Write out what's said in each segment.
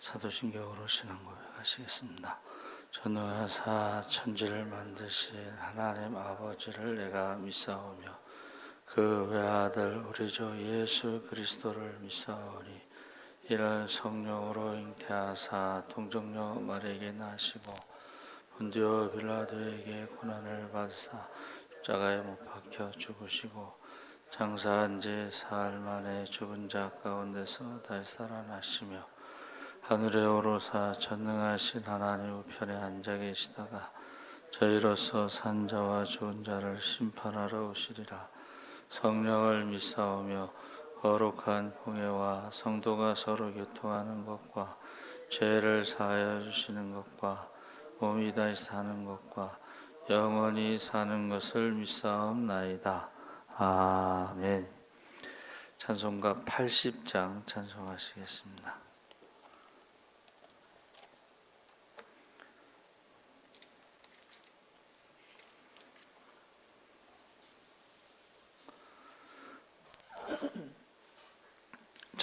사도신경으로 신앙 고백하시겠습니다. 전능하사 천지를 만드신 하나님 아버지를 내가 믿사오며 그 외아들 우리 주 예수 그리스도를 믿사오니 이는 성령으로 잉태하사 동정녀 마리아에게 나시고 본디오 빌라도에게 고난을 받으사 십자가에 못 박혀 죽으시고 장사한 지 사흘 만에 죽은 자 가운데서 다시 살아나시며 하늘에 오르사 전능하신 하나님 우편에 앉아 계시다가 저희로서 산자와 죽은 자를 심판하러 오시리라. 성령을 믿사오며 거룩한 공예와 성도가 서로 교통하는 것과 죄를 사하여 주시는 것과 몸이 다시 사는 것과 영원히 사는 것을 믿사옵나이다. 아멘. 찬송가 80장 찬송하시겠습니다.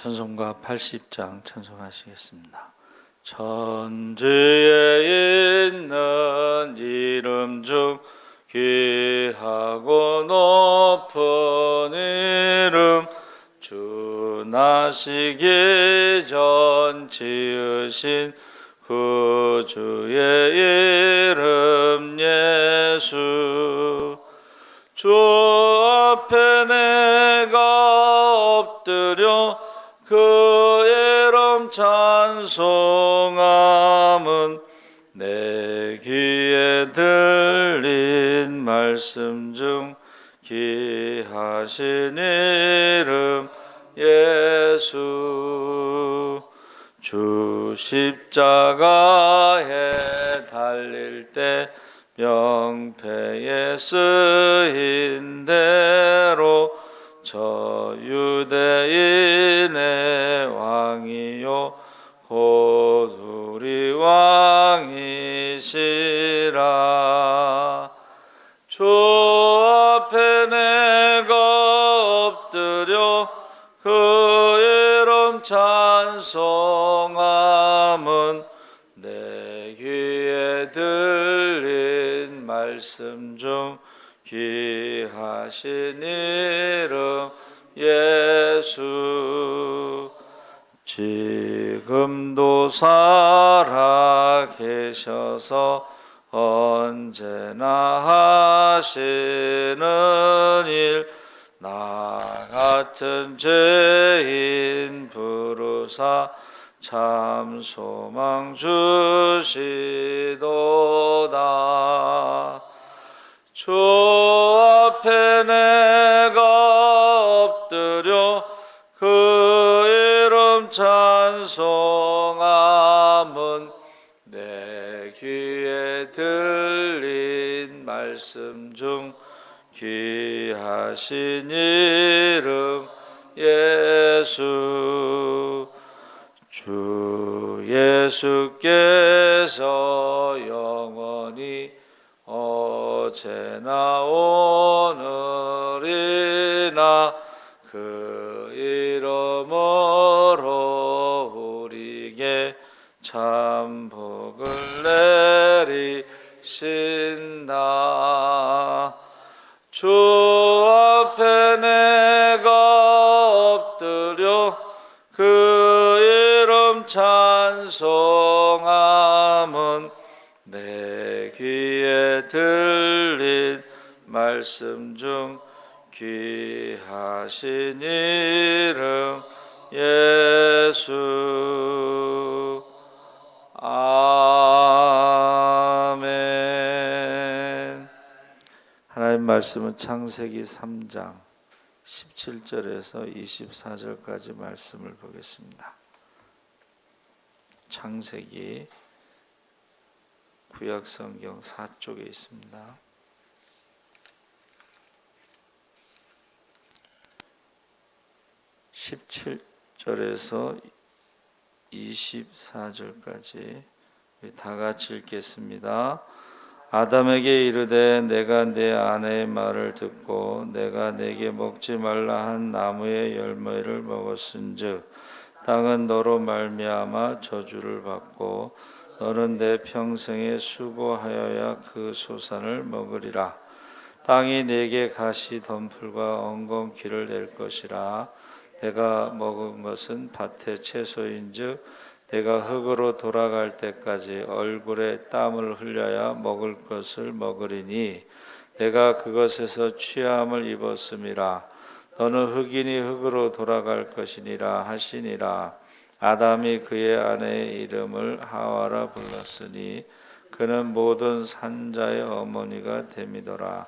찬송가 80장 찬송하시겠습니다. 천지에 있는 이름 중 귀하고 높은 이름 주 나시기 전 지으신 구주의 이름 예수 주 앞에 내가 엎드려 그 이름 찬송함은 내 귀에 들린 말씀 중 귀하신 이름 예수 주 십자가에 달릴 때 명패에 쓰인 대로 저 유대인의 왕이요 곧 우리 왕이시라. 주 앞에 내가 엎드려 그 이름 찬송함은 내 귀에 들린 말씀 중 귀하신 이름 예수 지금도 살아 계셔서 언제나 하시는 일 나 같은 죄인 부르사 참 소망 주시도다. 주 앞에 내가 엎드려 그 이름 찬송함은 내 귀에 들린 말씀 중 귀하신 이름 예수 주 예수께서 영원히 어제나 오늘이나 그 이름으로 우리에게 참 복을 내리신다. 주 앞에 내가 엎드려 그 이름 찬송함은 내 귀에 들린 말씀 중 귀하신 이름 예수 아멘. 하나님 말씀은 창세기 3장 17절에서 24절까지 말씀을 보겠습니다. 창세기 구약성경 4쪽에 있습니다. 17절에서 24절까지 다 같이 읽겠습니다. 아담에게 이르되 내가 내 아내의 말을 듣고 내가 내게 먹지 말라 한 나무의 열매를 먹었은즉 땅은 너로 말미암아 저주를 받고 너는 내 평생에 수고하여야 그 소산을 먹으리라. 땅이 내게 가시 덤불과 엉겅퀴를 낼 것이라. 내가 먹은 것은 밭의 채소인즉 내가 흙으로 돌아갈 때까지 얼굴에 땀을 흘려야 먹을 것을 먹으리니 내가 그것에서 취함을 입었음이라. 너는 흙이니 흙으로 돌아갈 것이니라 하시니라. 아담이 그의 아내의 이름을 하와라 불렀으니 그는 모든 산자의 어머니가 됨이더라.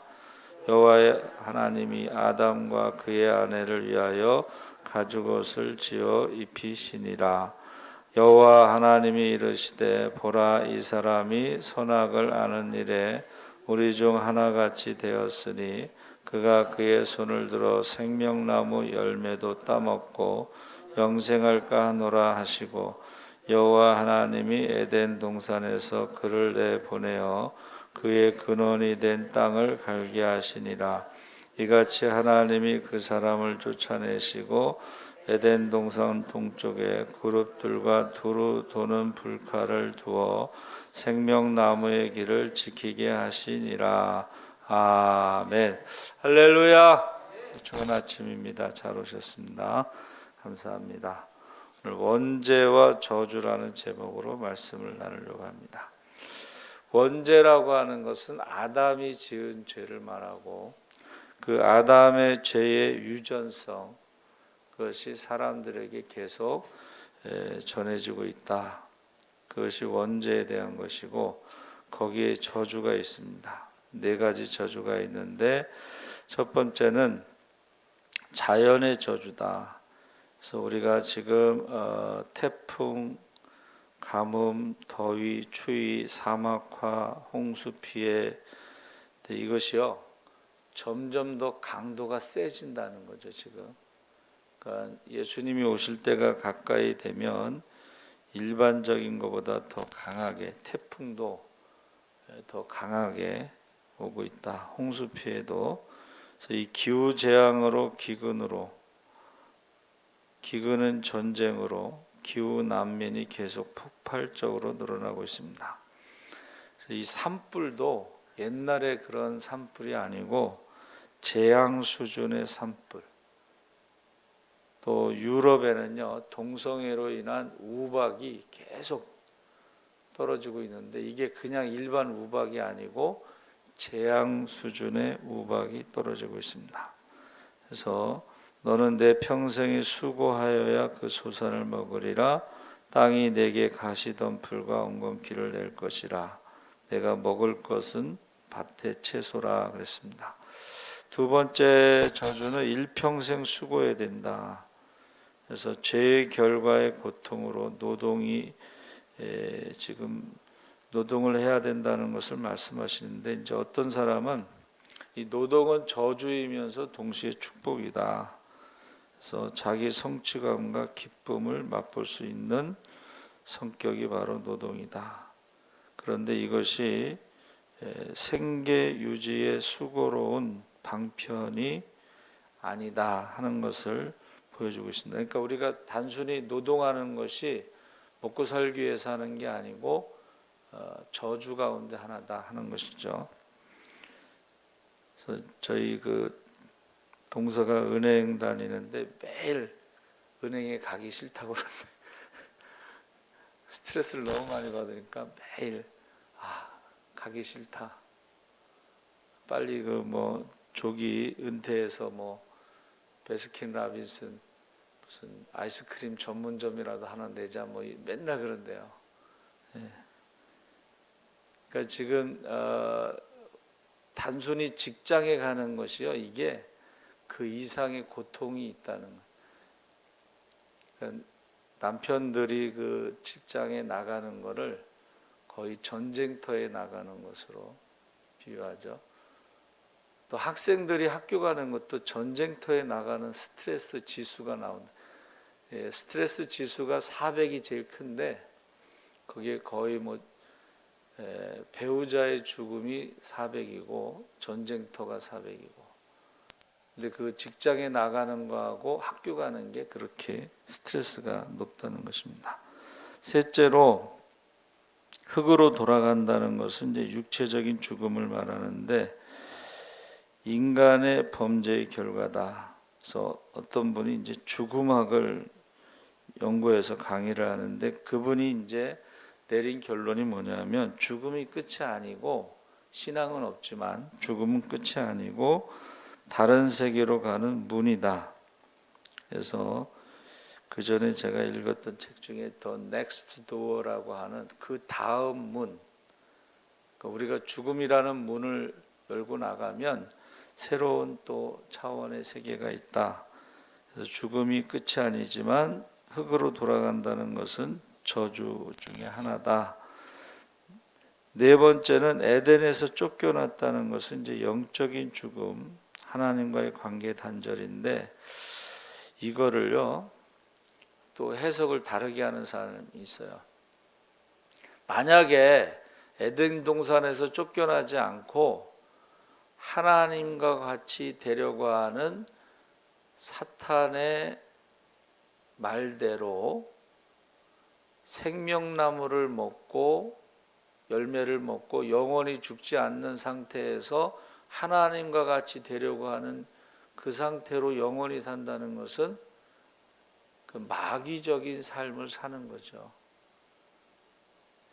여호와 하나님이 아담과 그의 아내를 위하여 가죽옷을 지어 입히시니라. 여호와 하나님이 이르시되 보라 이 사람이 선악을 아는 일에 우리 중 하나같이 되었으니 그가 그의 손을 들어 생명나무 열매도 따먹고 영생할까 하노라 하시고 여호와 하나님이 에덴 동산에서 그를 내보내어 그의 근원이 된 땅을 갈게 하시니라. 이같이 하나님이 그 사람을 쫓아내시고 에덴 동산 동쪽에 그룹들과 두루 도는 불칼을 두어 생명나무의 길을 지키게 하시니라. 아멘. 할렐루야. 좋은 아침입니다. 잘 오셨습니다. 감사합니다. 오늘 원죄와 저주라는 제목으로 말씀을 나누려고 합니다. 원죄라고 하는 것은 아담이 지은 죄를 말하고 그 아담의 죄의 유전성, 그것이 사람들에게 계속 전해지고 있다. 그것이 원죄에 대한 것이고 거기에 저주가 있습니다. 4가지 저주가 있는데 첫 번째는 자연의 저주다. 그래서 우리가 지금 태풍, 가뭄, 더위, 추위, 사막화, 홍수 피해 이것이요 점점 더 강도가 세진다는 거죠. 지금 그러니까 예수님이 오실 때가 가까이 되면 일반적인 것보다 더 강하게 태풍도 더 강하게 오고 있다. 홍수 피해도. 그래서 이 기후 재앙으로 기근은 전쟁으로 기후 난민이 계속 폭발적으로 늘어나고 있습니다. 그래서 이 산불도 옛날에 그런 산불이 아니고 재앙 수준의 산불. 또 유럽에는요 동성애로 인한 우박이 계속 떨어지고 있는데 이게 그냥 일반 우박이 아니고 재앙 수준의 우박이 떨어지고 있습니다. 그래서 너는 내 평생에 수고하여야 그 소산을 먹으리라. 땅이 내게 가시덤불과 엉겅퀴를 낼 것이라. 내가 먹을 것은 밭의 채소라 그랬습니다. 두 번째 저주는 일평생 수고해야 된다. 그래서 죄의 결과의 고통으로 노동이 지금 노동을 해야 된다는 것을 말씀하시는데 이제 어떤 사람은 이 노동은 저주이면서 동시에 축복이다. 그래서 자기 성취감과 기쁨을 맛볼 수 있는 성격이 바로 노동이다. 그런데 이것이 생계 유지의 수고로운 방편이 아니다 하는 것을 보여주고 있습니다. 그러니까 우리가 단순히 노동하는 것이 먹고 살기 위해서 하는 게 아니고 저주 가운데 하나다 하는 것이죠. 그래서 저희 그 동서가 은행 다니는데 매일 은행에 가기 싫다고 그러는데 스트레스를 너무 많이 받으니까 매일 가기 싫다. 빨리 그 뭐 조기 은퇴해서 뭐 베스킨 라빈슨 무슨 아이스크림 전문점이라도 하나 내자 뭐 맨날 그런데요. 그러니까 지금 단순히 직장에 가는 것이요 이게 그 이상의 고통이 있다는 것. 그러니까 남편들이 그 직장에 나가는 것을 거의 전쟁터에 나가는 것으로 비유하죠. 또 학생들이 학교 가는 것도 전쟁터에 나가는 스트레스 지수가 나온다. 스트레스 지수가 400이 제일 큰데 거기에 거의 뭐 배우자의 죽음이 400이고 전쟁터가 400이고 근데 그 직장에 나가는 거하고 학교 가는 게 그렇게 스트레스가 높다는 것입니다. 셋째로 흙으로 돌아간다는 것은 이제 육체적인 죽음을 말하는데 인간의 범죄의 결과다. 그래서 어떤 분이 이제 죽음학을 연구해서 강의를 하는데 그분이 이제 내린 결론이 뭐냐면 죽음이 끝이 아니고 신앙은 없지만 죽음은 끝이 아니고 다른 세계로 가는 문이다. 그래서 그 전에 제가 읽었던 책 중에 The Next Door라고 하는 그 다음 문, 그러니까 우리가 죽음이라는 문을 열고 나가면 새로운 또 차원의 세계가 있다. 그래서 죽음이 끝이 아니지만 흙으로 돌아간다는 것은 저주 중에 하나다. 네 번째는 에덴에서 쫓겨났다는 것은 이제 영적인 죽음, 하나님과의 관계 단절인데 이거를요 또 해석을 다르게 하는 사람이 있어요. 만약에 에덴 동산에서 쫓겨나지 않고 하나님과 같이 되려고 하는 사탄의 말대로 생명나무를 먹고 열매를 먹고 영원히 죽지 않는 상태에서 하나님과 같이 되려고 하는 그 상태로 영원히 산다는 것은 그 마귀적인 삶을 사는 거죠.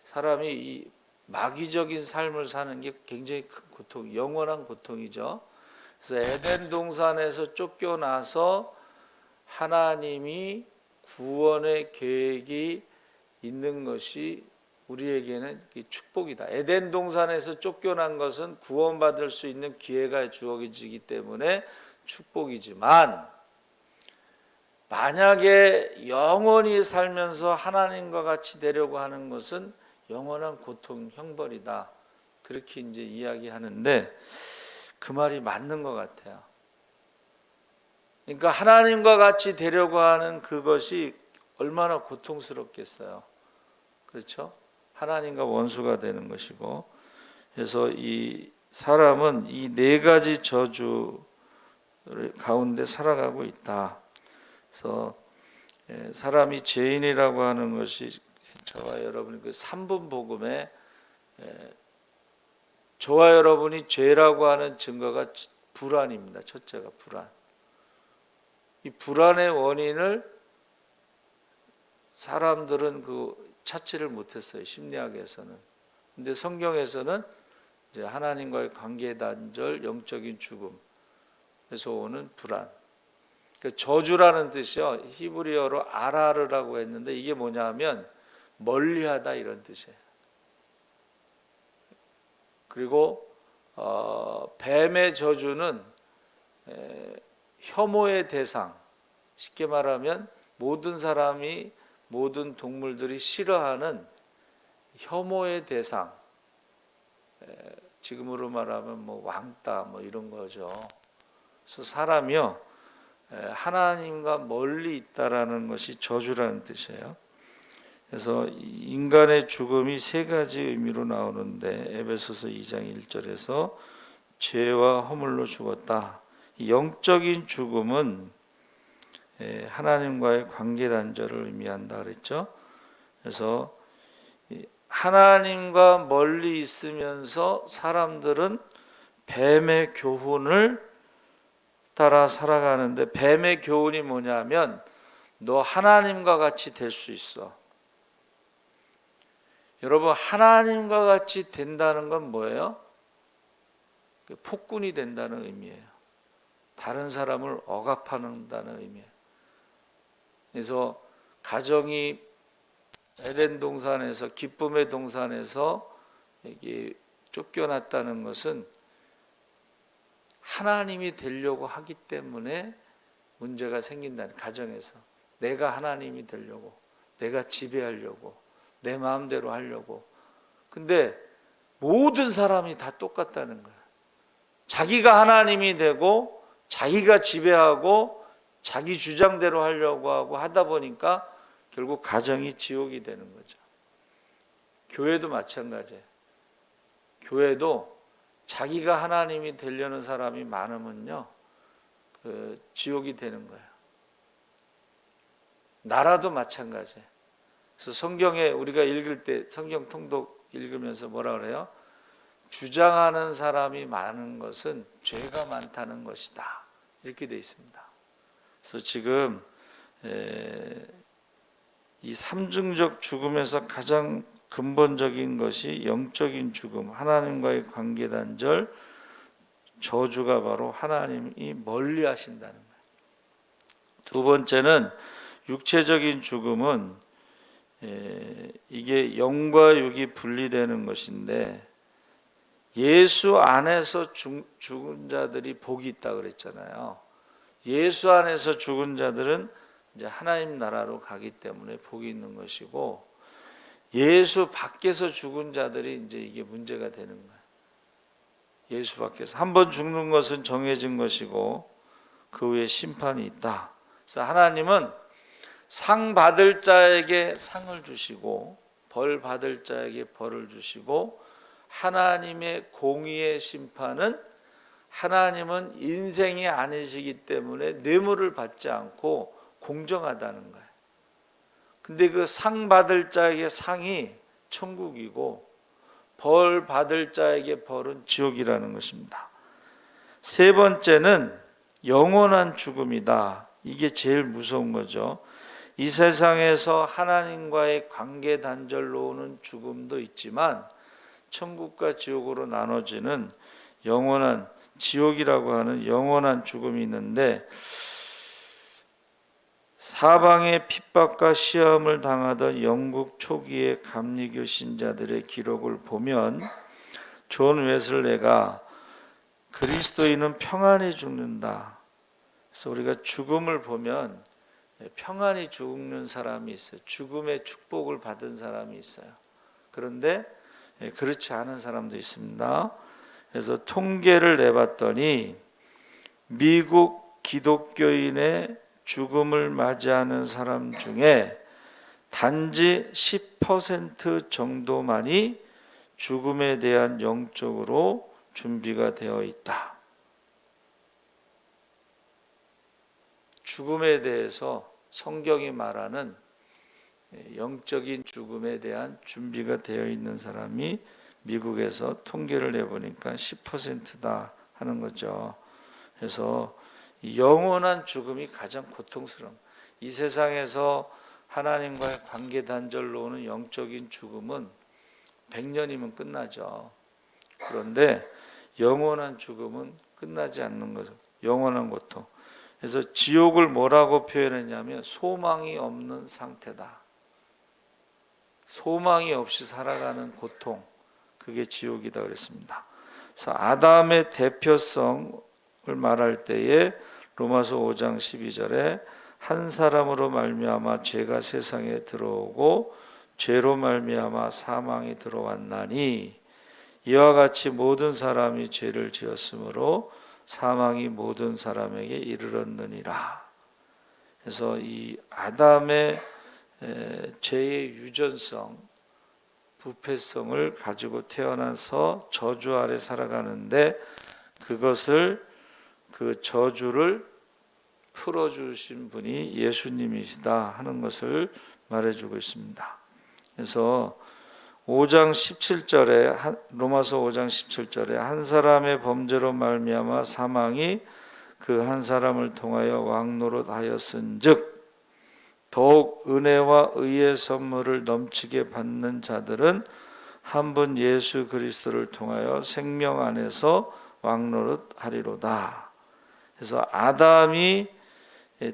사람이 이 마귀적인 삶을 사는 게 굉장히 큰 고통, 영원한 고통이죠. 그래서 에덴 동산에서 쫓겨나서 하나님이 구원의 계획이 있는 것이 우리에게는 축복이다. 에덴 동산에서 쫓겨난 것은 구원받을 수 있는 기회가 주어지기 때문에 축복이지만 만약에 영원히 살면서 하나님과 같이 되려고 하는 것은 영원한 고통, 형벌이다. 그렇게 이제 이야기하는데 그 말이 맞는 것 같아요. 그러니까 하나님과 같이 되려고 하는 그것이 얼마나 고통스럽겠어요. 그렇죠? 하나님과 원수가 되는 것이고, 그래서 이 사람은 이 네 가지 저주 가운데 살아가고 있다. 그래서 사람이 죄인이라고 하는 것이 저와 여러분이 그 3분 복음에 저와 여러분이 죄라고 하는 증거가 불안입니다. 첫째가 불안. 이 불안의 원인을 사람들은 찾지를 못했어요. 심리학에서는. 근데 성경에서는 이제 하나님과의 관계 단절, 영적인 죽음에서 오는 불안. 그 저주라는 뜻이요. 히브리어로 아라르라고 했는데 이게 뭐냐면 멀리하다 이런 뜻이에요. 그리고 뱀의 저주는 혐오의 대상. 쉽게 말하면 모든 사람이 모든 동물들이 싫어하는 혐오의 대상. 지금으로 말하면 뭐 왕따 뭐 이런 거죠. 그래서 사람이요 하나님과 멀리 있다라는 것이 저주라는 뜻이에요. 그래서 인간의 죽음이 세 가지 의미로 나오는데 에베소서 2장 1절에서 죄와 허물로 죽었다. 영적인 죽음은 하나님과의 관계 단절을 의미한다 그랬죠. 그래서 하나님과 멀리 있으면서 사람들은 뱀의 교훈을 따라 살아가는데 뱀의 교훈이 뭐냐면 너 하나님과 같이 될 수 있어. 여러분 하나님과 같이 된다는 건 뭐예요? 폭군이 된다는 의미예요. 다른 사람을 억압한다는 의미예요. 그래서 가정이 에덴 동산에서 기쁨의 동산에서 여기 쫓겨났다는 것은 하나님이 되려고 하기 때문에 문제가 생긴다는 가정에서 내가 하나님이 되려고 내가 지배하려고 내 마음대로 하려고 근데 모든 사람이 다 똑같다는 거야. 자기가 하나님이 되고 자기가 지배하고 자기 주장대로 하려고 하고 하다 보니까 결국 가정이 지옥이 되는 거죠. 교회도 마찬가지예요. 교회도 자기가 하나님이 되려는 사람이 많으면요 지옥이 되는 거예요. 나라도 마찬가지예요. 그래서 성경에 우리가 읽을 때 성경 통독 읽으면서 뭐라 그래요? 주장하는 사람이 많은 것은 죄가 많다는 것이다. 이렇게 되어 있습니다. 그래서 지금 이 삼중적 죽음에서 가장 근본적인 것이 영적인 죽음, 하나님과의 관계 단절, 저주가 바로 하나님이 멀리 하신다는 거예요. 두 번째는 육체적인 죽음은 이게 영과 육이 분리되는 것인데 예수 안에서 죽은 자들이 복이 있다 그랬잖아요. 예수 안에서 죽은 자들은 이제 하나님 나라로 가기 때문에 복이 있는 것이고 예수 밖에서 죽은 자들이 이제 이게 문제가 되는 거예요. 예수 밖에서 한 번 죽는 것은 정해진 것이고 그 후에 심판이 있다. 그래서 하나님은 상 받을 자에게 상을 주시고 벌 받을 자에게 벌을 주시고 하나님의 공의의 심판은 하나님은 인생이 아니시기 때문에 뇌물을 받지 않고 공정하다는 거예요. 근데 그 상 받을 자에게 상이 천국이고 벌 받을 자에게 벌은 지옥이라는 것입니다. 세 번째는 영원한 죽음이다. 이게 제일 무서운 거죠. 이 세상에서 하나님과의 관계 단절로 오는 죽음도 있지만 천국과 지옥으로 나눠지는 영원한 지옥이라고 하는 영원한 죽음이 있는데 사방의 핍박과 시험을 당하던 영국 초기의 감리교 신자들의 기록을 보면 존 웨슬레가 그리스도인은 평안히 죽는다. 그래서 우리가 죽음을 보면 평안히 죽는 사람이 있어요. 죽음의 축복을 받은 사람이 있어요. 그런데 그렇지 않은 사람도 있습니다. 그래서 통계를 내봤더니 미국 기독교인의 죽음을 맞이하는 사람 중에 단지 10% 정도만이 죽음에 대한 영적으로 준비가 되어 있다. 죽음에 대해서 성경이 말하는 영적인 죽음에 대한 준비가 되어 있는 사람이 미국에서 통계를 내보니까 10%다 하는 거죠. 그래서 영원한 죽음이 가장 고통스러운, 이 세상에서 하나님과의 관계 단절로 오는 영적인 죽음은 100년이면 끝나죠. 그런데 영원한 죽음은 끝나지 않는 거죠. 영원한 고통. 그래서 지옥을 뭐라고 표현했냐면 소망이 없는 상태다. 소망이 없이 살아가는 고통, 그게 지옥이다 그랬습니다. 그래서 아담의 대표성을 말할 때에 로마서 5장 12절에 한 사람으로 말미암아 죄가 세상에 들어오고 죄로 말미암아 사망이 들어왔나니 이와 같이 모든 사람이 죄를 지었으므로 사망이 모든 사람에게 이르렀느니라. 그래서 이 아담의 죄의 유전성, 부패성을 가지고 태어나서 저주 아래 살아가는데 그것을 그 저주를 풀어주신 분이 예수님이시다 하는 것을 말해주고 있습니다. 그래서 5장 17절에 로마서 5장 17절에 한 사람의 범죄로 말미암아 사망이 그 한 사람을 통하여 왕노릇하였은즉 더욱 은혜와 의의 선물을 넘치게 받는 자들은 한 분 예수 그리스도를 통하여 생명 안에서 왕노릇하리로다. 그래서 아담이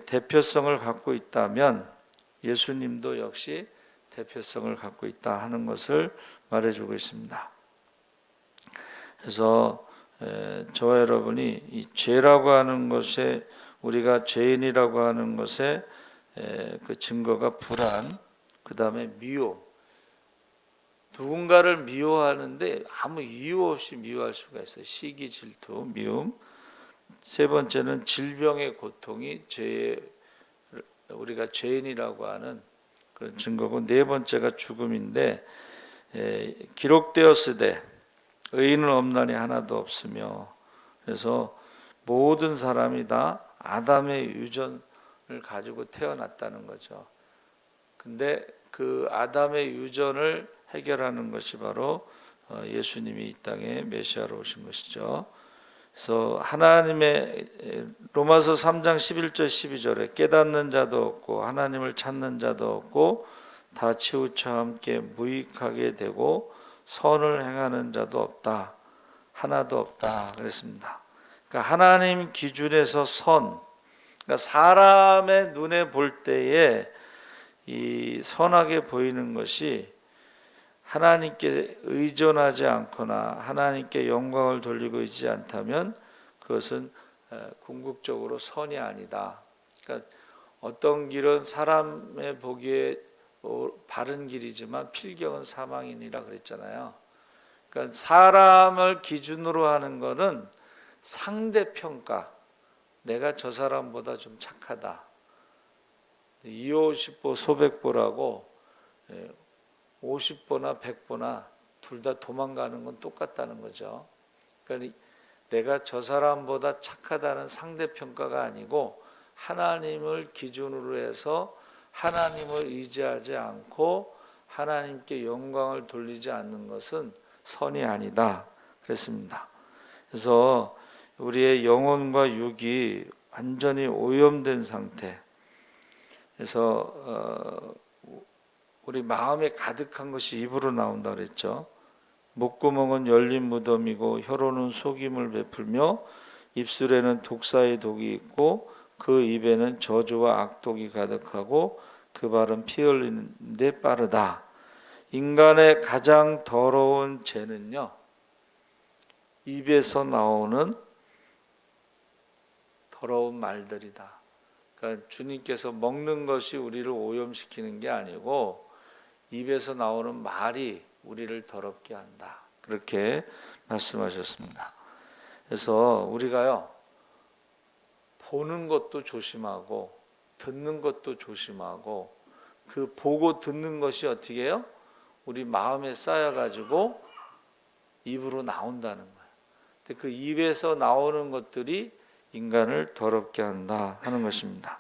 대표성을 갖고 있다면 예수님도 역시 대표성을 갖고 있다 하는 것을 말해주고 있습니다. 그래서 저와 여러분이 이 죄라고 하는 것에, 우리가 죄인이라고 하는 것에 그 증거가 불안, 그 다음에 미움. 누군가를 미워하는데 아무 이유 없이 미워할 수가 있어요. 시기, 질투, 미움. 세 번째는 질병의 고통이 우리가 죄인이라고 하는 그런 증거고, 네 번째가 죽음인데 기록되었으되 의인은 없나니 하나도 없으며, 그래서 모든 사람이 다 아담의 유전을 가지고 태어났다는 거죠. 근데 그 아담의 유전을 해결하는 것이 바로 예수님이 이 땅에 메시아로 오신 것이죠. 그래서 하나님의 로마서 3장 11절 12절에 깨닫는 자도 없고 하나님을 찾는 자도 없고 다 치우쳐 함께 무익하게 되고 선을 행하는 자도 없다. 하나도 없다. 그랬습니다. 그러니까 하나님 기준에서 선, 그러니까 사람의 눈에 볼 때에 이 선하게 보이는 것이 하나님께 의존하지 않거나 하나님께 영광을 돌리고 있지 않다면 그것은 궁극적으로 선이 아니다. 그러니까 어떤 길은 사람의 보기에 바른 길이지만 필경은 사망이니라 그랬잖아요. 그러니까 사람을 기준으로 하는 것은 상대평가, 내가 저 사람보다 좀 착하다. 250보 소백보라고 50보나 100보나 둘 다 도망가는 건 똑같다는 거죠. 그러니까 내가 저 사람보다 착하다는 상대평가가 아니고 하나님을 기준으로 해서 하나님을 의지하지 않고 하나님께 영광을 돌리지 않는 것은 선이 아니다 그랬습니다. 그래서 우리의 영혼과 육이 완전히 오염된 상태, 그래서 우리 마음에 가득한 것이 입으로 나온다 그랬죠. 목구멍은 열린 무덤이고 혀로는 속임을 베풀며 입술에는 독사의 독이 있고 그 입에는 저주와 악독이 가득하고 그 발은 피 흘리는 데 빠르다. 인간의 가장 더러운 죄는요, 입에서 나오는 더러운 말들이다. 그러니까 주님께서 먹는 것이 우리를 오염시키는 게 아니고 입에서 나오는 말이 우리를 더럽게 한다. 그렇게 말씀하셨습니다. 그래서 우리가요, 보는 것도 조심하고 듣는 것도 조심하고 그 보고 듣는 것이 어떻게 해요? 우리 마음에 쌓여가지고 입으로 나온다는 거예요. 근데 그 입에서 나오는 것들이 인간을 더럽게 한다 하는 것입니다.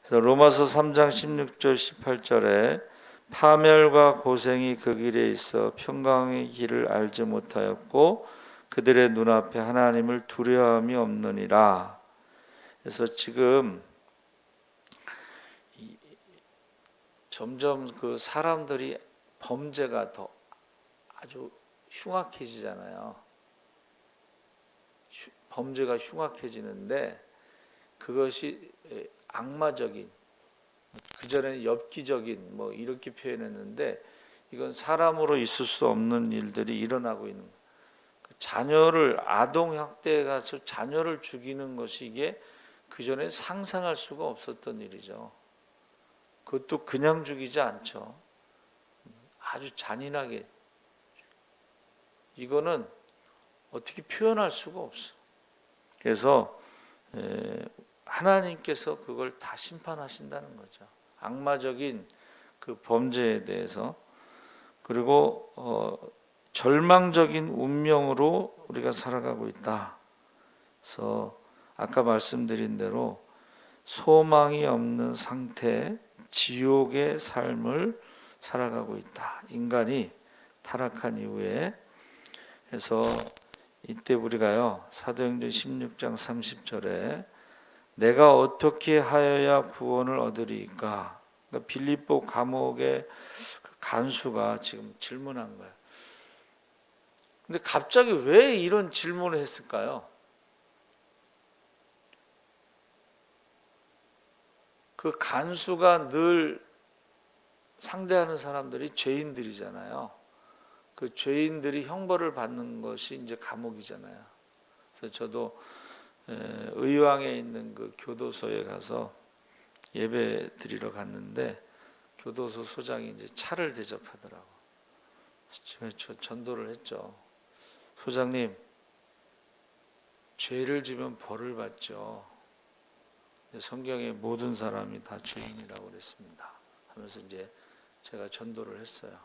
그래서 로마서 3장 16절 18절에 파멸과 고생이 그 길에 있어 평강의 길을 알지 못하였고 그들의 눈앞에 하나님을 두려움이 없느니라. 그래서 지금 점점 그 사람들이 범죄가 더 아주 흉악해지잖아요. 범죄가 흉악해지는데 그것이 악마적인, 그전에는 엽기적인 뭐 이렇게 표현했는데 이건 사람으로 있을 수 없는 일들이 일어나고 있는 거예요. 자녀를 아동 학대에 가서 자녀를 죽이는 것이 이게 그전에 상상할 수가 없었던 일이죠. 그것도 그냥 죽이지 않죠. 아주 잔인하게. 이거는 어떻게 표현할 수가 없어. 그래서 하나님께서 그걸 다 심판하신다는 거죠. 악마적인 그 범죄에 대해서. 그리고 절망적인 운명으로 우리가 살아가고 있다. 그래서 아까 말씀드린 대로 소망이 없는 상태, 지옥의 삶을 살아가고 있다. 인간이 타락한 이후에. 그래서 이때 우리가요, 사도행전 16장 30절에 내가 어떻게 하여야 구원을 얻으리까? 그러니까 빌립보 감옥의 간수가 지금 질문한 거예요. 근데 갑자기 왜 이런 질문을 했을까요? 그 간수가 늘 상대하는 사람들이 죄인들이잖아요. 그 죄인들이 형벌을 받는 것이 이제 감옥이잖아요. 그래서 저도 의왕에 있는 그 교도소에 가서 예배 드리러 갔는데 교도소 소장이 이제 차를 대접하더라고. 저 전도를 했죠. 소장님, 죄를 지면 벌을 받죠. 성경에 모든 사람이 다 죄인이라고 그랬습니다. 하면서 이제 제가 전도를 했어요.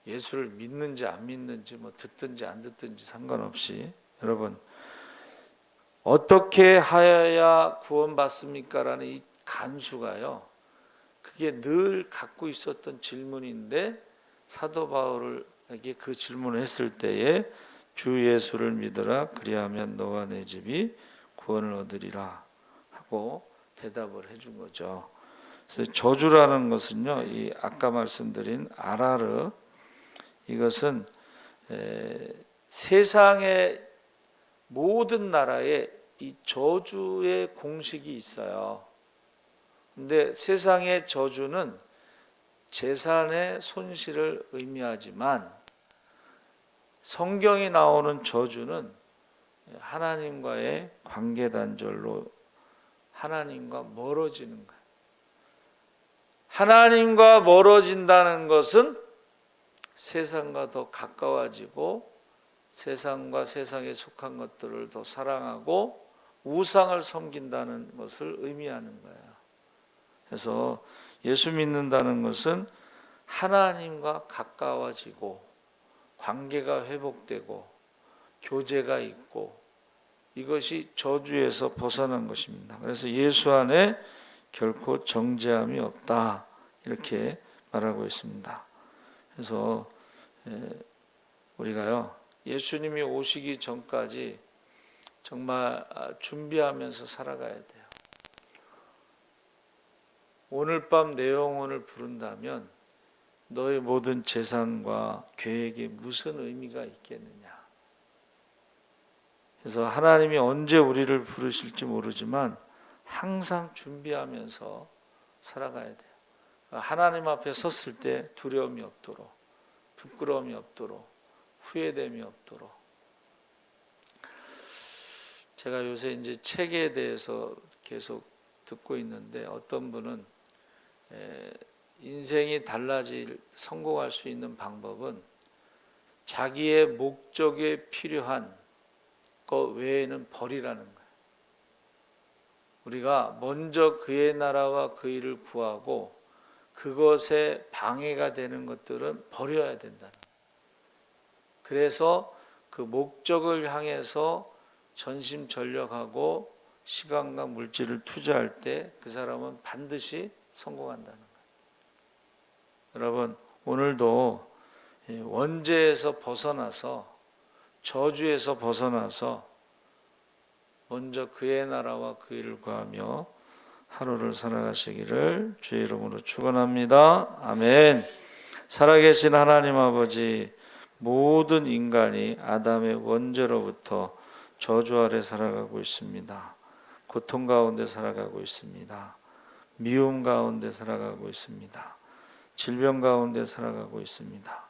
예수를 믿는지 안 믿는지 뭐 듣든지 안 듣든지 상관없이 여러분 어떻게 하여야 구원받습니까? 라는 이 간수가요, 그게 늘 갖고 있었던 질문인데 사도 바울에게 그 질문을 했을 때에 주 예수를 믿으라 그리하면 너와 내 집이 구원을 얻으리라 하고 대답을 해준 거죠. 그래서 저주라는 것은요, 이 아까 말씀드린 아라르, 이것은 세상의 모든 나라에 이 저주의 공식이 있어요. 근데 세상의 저주는 재산의 손실을 의미하지만 성경이 나오는 저주는 하나님과의 관계 단절로 하나님과 멀어지는 거예요. 하나님과 멀어진다는 것은 세상과 더 가까워지고 세상과 세상에 속한 것들을 더 사랑하고 우상을 섬긴다는 것을 의미하는 거예요. 그래서 예수 믿는다는 것은 하나님과 가까워지고 관계가 회복되고 교제가 있고 이것이 저주에서 벗어난 것입니다. 그래서 예수 안에 결코 정죄함이 없다 이렇게 말하고 있습니다. 그래서 우리가요, 예수님이 오시기 전까지 정말 준비하면서 살아가야 돼요. 오늘 밤 내 영혼을 부른다면 너의 모든 재산과 계획에 무슨 의미가 있겠느냐. 그래서 하나님이 언제 우리를 부르실지 모르지만 항상 준비하면서 살아가야 돼요. 하나님 앞에 섰을 때 두려움이 없도록, 부끄러움이 없도록, 후회됨이 없도록. 제가 요새 이제 책에 대해서 계속 듣고 있는데 어떤 분은 인생이 달라질, 성공할 수 있는 방법은 자기의 목적에 필요한 것 외에는 버리라는 거예요. 우리가 먼저 그의 나라와 그 일을 구하고 그것에 방해가 되는 것들은 버려야 된다는 거예요. 그래서 그 목적을 향해서 전심전력하고 시간과 물질을 투자할 때 그 사람은 반드시 성공한다는 거예요. 여러분, 오늘도 원죄에서 벗어나서 저주에서 벗어나서 먼저 그의 나라와 그 일을 구하며 하루를 살아가시기를 주의 이름으로 축원합니다. 아멘. 살아계신 하나님 아버지, 모든 인간이 아담의 원죄로부터 저주 아래 살아가고 있습니다. 고통 가운데 살아가고 있습니다. 미움 가운데 살아가고 있습니다. 질병 가운데 살아가고 있습니다.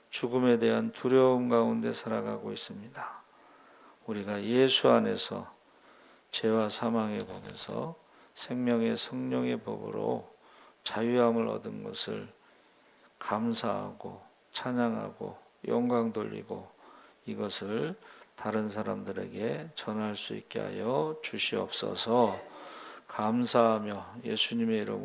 죽음에 대한 두려움 가운데 살아가고 있습니다. 우리가 예수 안에서 죄와 사망의 법에서 생명의 성령의 법으로 자유함을 얻은 것을 감사하고 찬양하고 영광 돌리고 이것을 다른 사람들에게 전할 수 있게 하여 주시옵소서. 감사하며 예수님의 이름으로